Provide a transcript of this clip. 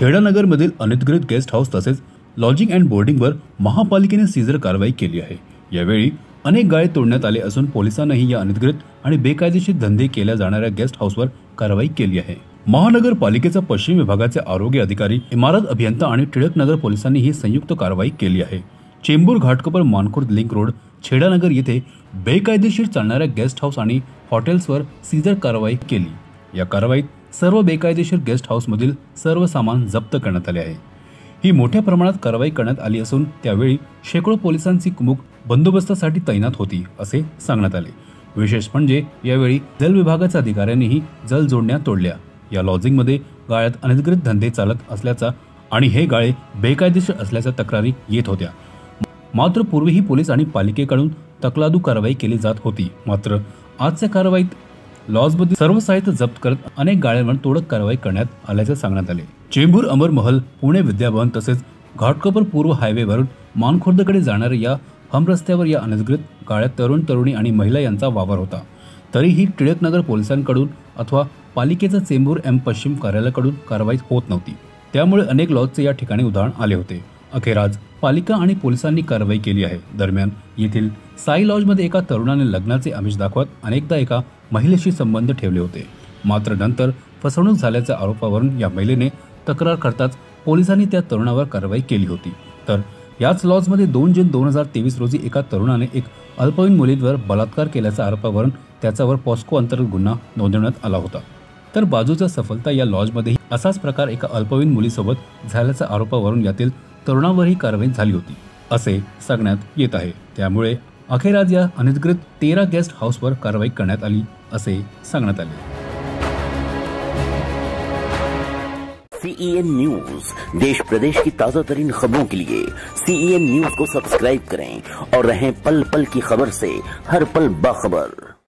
खेडानगरमधील अनधिकृत guest house तसेच lodging and बोर्डिंगवर महापालिकेने सीझर कारवाई केली आहे। यावेळी अनेक गाळे तोडण्यात आले असून पोलिसांनीही या अनधिकृत आणि बेकायदेशीर धंदे केल्या जाणाऱ्या गेस्ट हाऊसवर कारवाई केली आहे। महानगरपालिकेचा पश्चिम विभागाचे आरोग्य अधिकारी, इमारत अभियंता आणि टिळकनगर पोलिसांनी ही संयुक्त कारवाई केली आहे। चेंबूर घाटकोपर मानखुर्द लिंक रोड खेडानगर येथे बेकायदेशीर चालणाऱ्या गेस्ट हाऊस आणि हॉटेल्सवर सीझर कारवाई केली। या कारवाईत सर्व बेकायदेशीर गेस्ट हाऊसमधील सर्व सामान जप्त करण्यात आले आहे। ही मोठ्या प्रमाणात कारवाई करण्यात आली असून त्यावेळी शेकडो पोलिसांची कुमक बंदोबस्तासाठी तैनात होती असे सांगण्यात आले। विशेष म्हणजे यावेळी जल विभागाच्या अधिकाऱ्यांनीही जल जोडण्या तोडल्या। या लॉजिंगमध्ये गाळ्यात अनधिकृत धंदे चालत असल्याचा आणि हे गाळे बेकायदेशीर असल्याच्या तक्रारी येत होत्या। मात्र पूर्वीही पोलीस आणि पालिकेकडून तकलादू कारवाई केली जात होती। मात्र आजच्या कारवाईत लॉजमध्ये सर्व साहित्य जप्त करत अनेक गाळ्यांवर तोडक कारवाई करण्यात आल्याचे सांगण्यात आले। चेंबूर अमरमहल पुणे विद्याभवन तसेच घाटकोपर पूर्व हायवेवरून मानखुर्दकडे जाणाऱ्या या हमरस्त्यावर या अनधिकृत गाळ्यात तरुण तरुणी आणि महिला यांचा वावर होता। तरीही टिळकनगर पोलिसांकडून अथवा पालिकेचा चेंबूर एम पश्चिम कार्यालयाकडून कारवाई होत नव्हती। त्यामुळे अनेक लॉजचे या ठिकाणी उधाण आले होते। अखेर आज पालिका आणि पोलिसांनी कारवाई केली आहे। दरम्यान येथील साई लॉजमध्ये एका तरुणाने लग्नाचे आमिष दाखवत अनेकदा एका महिलेशी संबंध ठेवले होते। मात्र नंतर फसवणूक झाल्याच्या आरोपावरून या महिलेने तक्रार करताच पोलिसांनी त्या तरुणावर कारवाई केली होती। तर याच लॉजमध्ये 2 जून 2023 रोजी एका तरुणाने एक अल्पवयीन मुलीवर बलात्कार केल्याच्या आरोपावरून त्याच्यावर पॉस्को अंतर्गत गुन्हा नोंदवण्यात आला होता। तर बाजूच्या सफलता या लॉजमध्ये असाच प्रकार एका अल्पवयीन मुलीसोबत झाल्याच्या आरोपावरून यातील तरुणावरही कारवाई झाली होती असे सांगण्यात येत आहे। त्यामुळे अखेर आज या अनधिकृत 13 गेस्ट हाऊसवर कारवाई करण्यात आली असे सांगण्यात आले। CEN न्यूज, देश प्रदेश की ताजा तरीन खबरों के लिए CEN न्यूज को सब्सक्राइब करें और रहें पल पल की खबर से हर पल बाखबर।